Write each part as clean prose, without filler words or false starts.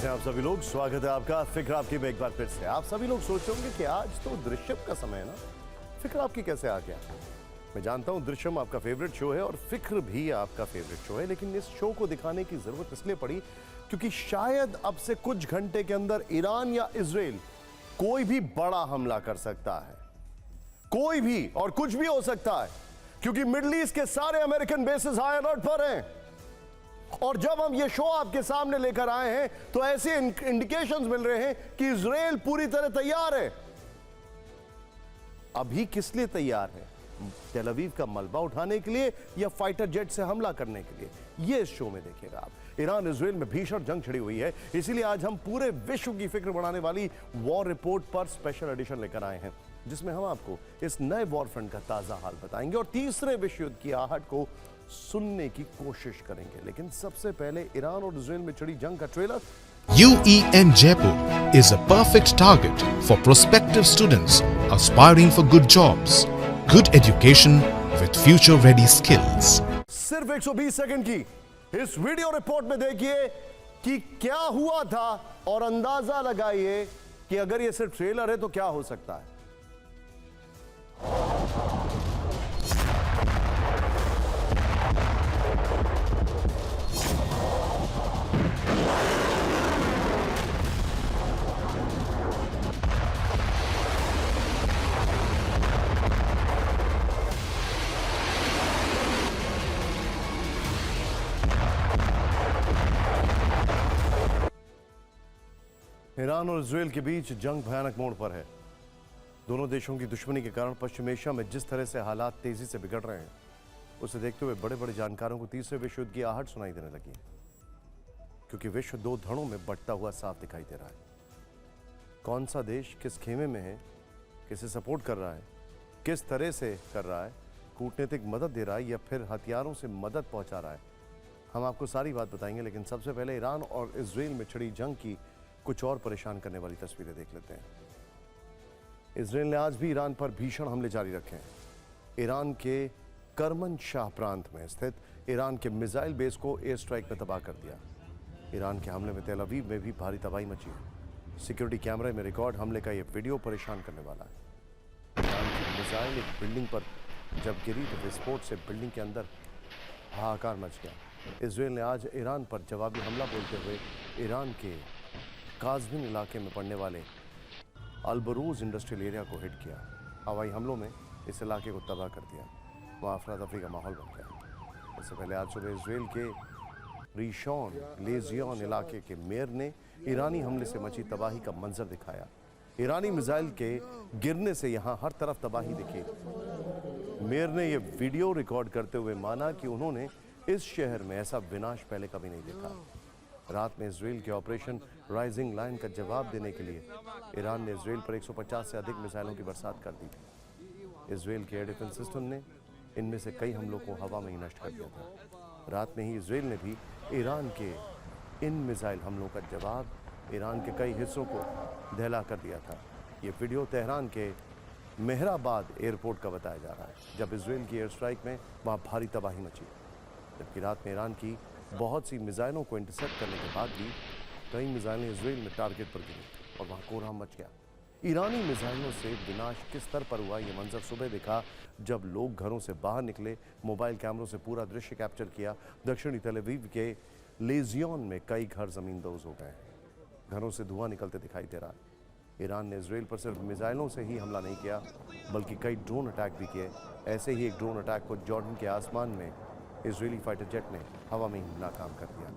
कैसे हैं आप सभी लोग। स्वागत है आपका फिक्र आपकी में एक बार फिर से। आप सभी लोग सोच रहे होंगे कि आज तो दृश्यम का समय है ना, फिक्र आपकी कैसे आ गया। मैं जानता हूं दृश्यम आपका फेवरेट शो है और फिक्र भी आपका फेवरेट शो है, लेकिन इस शो को दिखाने की जरूरत इसलिए पड़ी क्योंकि शायद अब से कुछ घंटे के अंदर ईरान या इजराइल कोई भी बड़ा हमला कर सकता है। कोई भी और कुछ भी हो सकता है, क्योंकि मिडिल ईस्ट के सारे अमेरिकन बेसेस हाई अलर्ट पर हैं। और जब हम ये शो आपके सामने लेकर आए हैं तो ऐसे इंडिकेशंस मिल रहे हैं कि इजराइल पूरी तरह तैयार है। अभी किस लिए तैयार है? तेल अवीव का मलबा उठाने के लिए या फाइटर जेट से हमला करने के लिए? ये इस शो में देखिएगा आप। ईरान इजराइल में भीषण जंग छिड़ी हुई है, इसीलिए आज हम पूरे विश्व की फिक्र बढ़ाने वाली वॉर रिपोर्ट पर स्पेशल एडिशन लेकर आए हैं, जिसमें हम आपको इस नए वॉर फ्रंट का ताजा हाल बताएंगे और तीसरे विश्व युद्ध की आहट को सुनने की कोशिश करेंगे। लेकिन सबसे पहले ईरान और इजराइल में छिड़ी जंग का trailer. UEN Jaipur is a perfect target for prospective students aspiring for good jobs, good education with future-ready skills. सिर्फ 120 सेकंड की इस वीडियो रिपोर्ट में देखिए कि क्या हुआ था और अंदाजा लगाइए कि अगर ये सिर्फ ट्रेलर है तो क्या हो सकता है। ईरान और इजराइल के बीच जंग भयानक मोड़ पर है। दोनों देशों की दुश्मनी के कारण पश्चिम एशिया में जिस तरह से हालात तेजी से बिगड़ रहे हैं, उसे देखते हुए बड़े बड़े जानकारों को तीसरे विश्व युद्ध की आहट सुनाई देने लगी है, क्योंकि विश्व दो धड़ों में बंटता हुआ साफ दिखाई दे रहा है। कौन सा देश किस खेमे में है, किसे सपोर्ट कर रहा है, किस तरह से कर रहा है, कूटनीतिक मदद दे रहा है या फिर हथियारों से मदद पहुंचा रहा है, हम आपको सारी बात बताएंगे। लेकिन सबसे पहले ईरान और इजराइल में छिड़ी जंग की कुछ और परेशान करने वाली तस्वीरें देख लेते हैं। इजराइल ने आज भी ईरान पर भीषण हमले जारी रखे हैं। ईरान के करमनशाह प्रांत में स्थित ईरान के मिसाइल बेस को एयर स्ट्राइक में तबाह कर दिया। ईरान के हमले में तेल अवीव में भी भारी तबाही मची है। सिक्योरिटी कैमरे में रिकॉर्ड हमले का यह वीडियो परेशान करने वाला है। ईरान की मिसाइल एक बिल्डिंग पर जब गिरी तो विस्फोट से बिल्डिंग के अंदर हाहाकार मच गया। इजराइल ने आज ईरान पर जवाबी हमला बोलते हुए ईरान के काज़विन इलाके में पड़ने वाले अल-बरूज इंडस्ट्रियल एरिया को हिट किया। हवाई हमलों में इस इलाके को तबाह कर दिया। वहाँ अफरा तफरी का माहौल बन गया। इससे पहले आज सुबह इजराइल के रिशॉन लेजियन इलाके के मेयर ने ईरानी हमले से मची तबाही का मंजर दिखाया। ईरानी मिसाइल के गिरने से यहाँ हर तरफ तबाही दिखी। मेयर ने यह वीडियो रिकॉर्ड करते हुए माना कि उन्होंने इस शहर में ऐसा विनाश पहले कभी नहीं देखा। रात में इजराइल के ऑपरेशन राइजिंग लाइन का जवाब देने के लिए ईरान ने इजराइल पर 150 से अधिक मिसाइलों की बरसात कर दी थी। इजराइल के एयर डिफेंस सिस्टम ने इनमें से कई हमलों को हवा में ही नष्ट कर दिया था। रात में ही इजराइल ने भी ईरान के इन मिसाइल हमलों का जवाब ईरान के कई हिस्सों को दहला कर दिया था। ये वीडियो तेहरान के मेहराबाद एयरपोर्ट का बताया जा रहा है, जब इजराइल की एयर स्ट्राइक में वहाँ भारी तबाही मची। जबकि रात में ईरान की बहुत सी मिसाइलों को इंटरसेप्ट करने के बाद भी कई मिसाइलें इजराइल में टारगेट पर गिरी और वहाँ कोहराम मच गया। ईरानी मिसाइलों से विनाश किस स्तर पर हुआ, ये मंजर सुबह दिखा जब लोग घरों से बाहर निकले। मोबाइल कैमरों से पूरा दृश्य कैप्चर किया। दक्षिणी तेल अवीव के लेजियन में कई घर जमींदोज हो गए। घरों से धुआं निकलते दिखाई दे रहा है। ईरान ने इजराइल पर सिर्फ मिसाइलों से ही हमला नहीं किया, बल्कि कई ड्रोन अटैक भी किए। ऐसे ही एक ड्रोन अटैक को जॉर्डन के आसमान में इजरायली फाइटर जेट ने हवा में ही नाकाम कर दिया।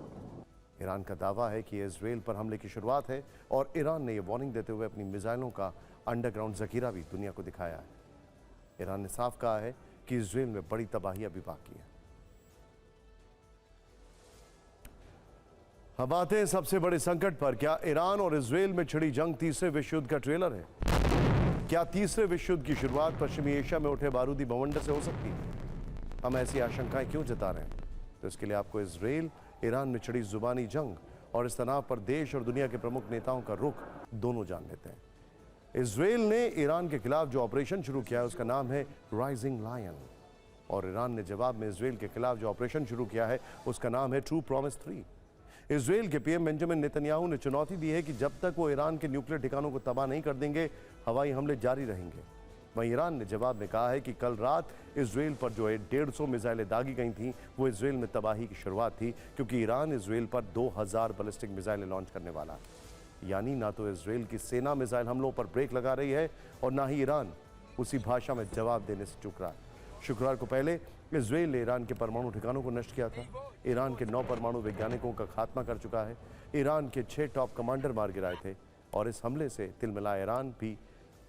ईरान का दावा है कि इजराइल पर हमले की शुरुआत है और ईरान ने यह वार्निंग देते हुए अपनी मिसाइलों का अंडरग्राउंड जखीरा भी दुनिया को दिखाया है। ईरान ने साफ कहा है कि इजराइल में बड़ी तबाही अभी बाकी है। अब आते हैं सबसे बड़े संकट पर। क्या ईरान और इजराइल में छिड़ी जंग तीसरे विश्व युद्ध का ट्रेलर है? क्या तीसरे विश्व युद्ध की शुरुआत पश्चिमी एशिया में उठे बारूदी बवंडर से हो सकती है? हम ऐसी आशंकाएं क्यों जता रहे हैं? तो इसके लिए आपको इजराइल ईरान में छिड़ी जुबानी जंग और इस तनाव पर देश और दुनिया के प्रमुख नेताओं का रुख दोनों जान लेते हैं। इजराइल ने ईरान के खिलाफ जो ऑपरेशन शुरू किया है उसका नाम है राइजिंग लायन, और ईरान ने जवाब में इजराइल के खिलाफ जो ऑपरेशन शुरू किया है उसका नाम है ट्रू प्रॉमिस 3। इजराइल के पीएम बेंजामिन नेतन्याहू ने चुनौती दी है कि जब तक वो ईरान के न्यूक्लियर ठिकानों को तबाह नहीं कर देंगे, हवाई हमले जारी रहेंगे। वहीं ईरान ने जवाब में कहा है कि कल रात इजराइल पर जो 150 मिसाइलें दागी गई थीं, वो इजराइल में तबाही की शुरुआत थी, क्योंकि ईरान इजराइल पर 2000 बैलिस्टिक मिसाइलें लॉन्च करने वाला है। यानी ना तो इजराइल की सेना मिसाइल हमलों पर ब्रेक लगा रही है और ना ही ईरान उसी भाषा में जवाब देने से चूक रहा है। शुक्रवार को पहले इजराइल ने ईरान के परमाणु ठिकानों को नष्ट किया था। ईरान के 9 परमाणु वैज्ञानिकों का खात्मा कर चुका है। ईरान के 6 टॉप कमांडर मार गिराए थे और इस हमले से तिलमिलाया ईरान भी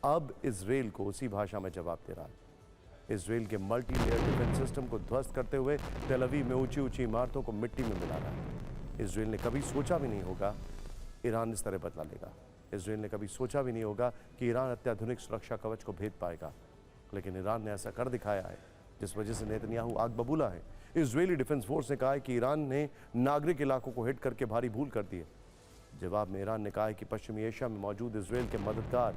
अब इजराइल को उसी भाषा में जवाब दे रहा है। इजराइल के मल्टी लेयर डिफेंस सिस्टम को ध्वस्त करते हुए तेल अवीव में ऊंची ऊंची इमारतों को मिट्टी में मिला रहा है। इजराइल ने कभी सोचा भी नहीं होगा ईरान इस तरह बदला लेगा। इजराइल ने कभी सोचा भी नहीं होगा कि ईरान अत्याधुनिक सुरक्षा कवच को भेद पाएगा, लेकिन ईरान ने ऐसा कर दिखाया है, जिस वजह से नेतन्याहू आग बबूला है। इजरायली डिफेंस फोर्स ने कहा है कि ईरान ने नागरिक इलाकों को हिट करके भारी भूल कर दी है। जवाब में ईरान ने कहा है कि पश्चिमी एशिया में मौजूद इजराइल के मददगार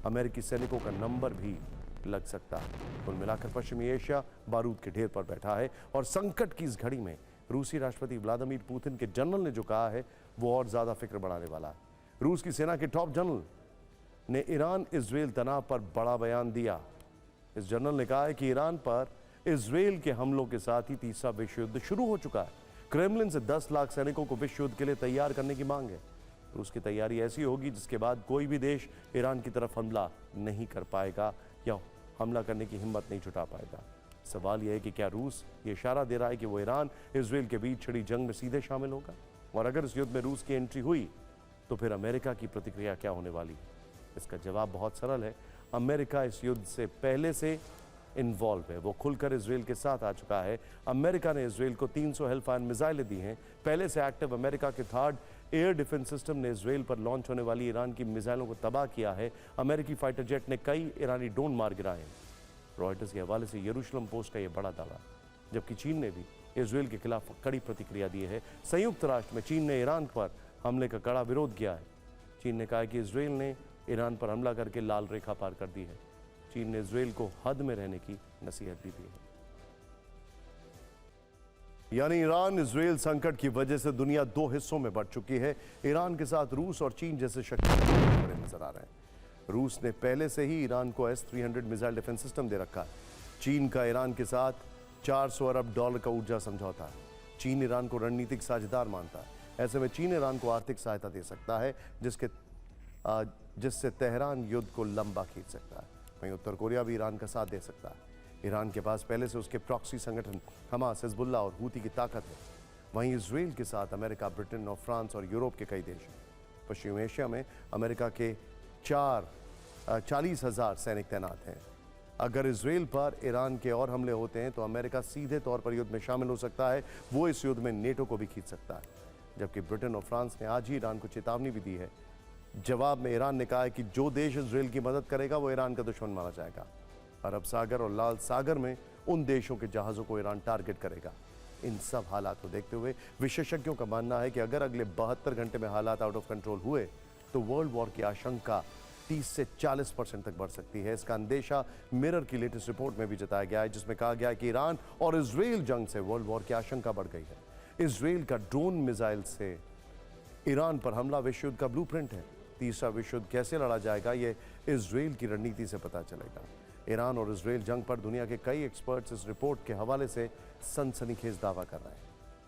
अमेरिकी सैनिकों का नंबर भी लग सकता है। कुल मिलाकर पश्चिमी एशिया बारूद के ढेर पर बैठा है और संकट की इस घड़ी में रूसी राष्ट्रपति व्लादिमीर पुतिन के जनरल ने जो कहा है वो और ज्यादा फिक्र बढ़ाने वाला है। रूस की सेना के टॉप जनरल ने ईरान इजराइल तनाव पर बड़ा बयान दिया। इस जनरल ने कहा है कि ईरान पर इजराइल के हमलों के साथ ही तीसरा विश्व युद्ध शुरू हो चुका है। क्रेमलिन से 10 लाख सैनिकों को विश्व युद्ध के लिए तैयार करने की मांग है। रूस की तैयारी ऐसी होगी जिसके बाद कोई भी देश ईरान की तरफ हमला नहीं कर पाएगा या हमला करने की हिम्मत नहीं जुटा पाएगा। सवाल यह है कि क्या रूस ये इशारा दे रहा है कि वो ईरान इजराइल के बीच छिड़ी जंग में सीधे शामिल होगा? और अगर इस युद्ध में रूस की एंट्री हुई तो फिर अमेरिका की प्रतिक्रिया क्या होने वाली है? इसका जवाब बहुत सरल है। अमेरिका इस युद्ध से पहले से इन्वॉल्व है। वो खुलकर इजराइल के साथ आ चुका है। अमेरिका ने इजराइल को 300 हेलफायर मिसाइलें दी हैं। पहले से एक्टिव अमेरिका के थर्ड एयर डिफेंस सिस्टम ने इजराइल पर लॉन्च होने वाली ईरान की मिसाइलों को तबाह किया है। अमेरिकी फाइटर जेट ने कई ईरानी ड्रोन मार गिराए हैं। रॉयटर्स के हवाले से यरूशलेम पोस्ट का यह बड़ा दावा, जबकि चीन ने भी इजराइल के खिलाफ कड़ी प्रतिक्रिया दी है। संयुक्त राष्ट्र में चीन ने ईरान पर हमले का कड़ा विरोध किया है। चीन ने कहा है कि इजराइल ने ईरान पर हमला करके लाल रेखा पार कर दी है। चीन ने इजराइल को हद में रहने की नसीहत भी दी है। यानी ईरान इजराइल संकट की वजह से दुनिया 2 हिस्सों में बढ़ चुकी है। ईरान के साथ रूस और चीन जैसे शक्तिशाली बड़े नजर आ रहे हैं। रूस ने पहले से ही ईरान को S-300 मिसाइल डिफेंस सिस्टम दे रखा है। चीन का ईरान के साथ $400 अरब का ऊर्जा समझौता है। चीन ईरान को रणनीतिक साझेदार मानता है। ऐसे में चीन ईरान को आर्थिक सहायता दे सकता है, जिससे तेहरान युद्ध को लंबा खींच सकता है। वहीं उत्तर कोरिया भी ईरान का साथ दे सकता है। ईरान के पास पहले से उसके प्रॉक्सी संगठन हमास, हिजबुल्लाह और हूती की ताकत है। वहीं इजराइल के साथ अमेरिका, ब्रिटेन और फ्रांस और यूरोप के कई देश हैं। पश्चिमी एशिया में अमेरिका के 40,000 सैनिक तैनात हैं। अगर इजराइल पर ईरान के और हमले होते हैं तो अमेरिका सीधे तौर पर युद्ध में शामिल हो सकता है। वो इस युद्ध में नेटो को भी खींच सकता है। जबकि ब्रिटेन और फ्रांस ने आज ही ईरान को चेतावनी भी दी है। जवाब में ईरान ने कहा है कि जो देश इजराइल की मदद करेगा वो ईरान का दुश्मन माना जाएगा। अरब सागर और लाल सागर में उन देशों के जहाज़ों को ईरान टारगेट करेगा। इन सब हालात को देखते हुए विशेषज्ञों का मानना है कि अगर अगले 72 घंटे में हालात आउट ऑफ कंट्रोल हुए तो वर्ल्ड वॉर की आशंका 30 से 40% तक बढ़ सकती है। इसका अंदेशा मिरर की लेटेस्ट रिपोर्ट में भी जताया गया है, जिसमें कहा गया है कि ईरान और इजराइल जंग से वर्ल्ड वॉर की आशंका बढ़ गई है। इजराइल का ड्रोन मिसाइल से ईरान पर हमला विश्व युद्ध का ब्लूप्रिंट है। तीसरा विश्व युद्ध कैसे लड़ा जाएगा, ये इजराइल की रणनीति से पता चलेगा। ईरान और इजराइल जंग पर दुनिया के कई एक्सपर्ट्स इस रिपोर्ट के हवाले से सनसनीखेज दावा कर रहे हैं।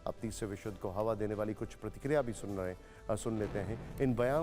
अब तीसरे विश्व युद्ध को हवा देने वाली कुछ प्रतिक्रिया भी सुन लेते हैं। इन बयान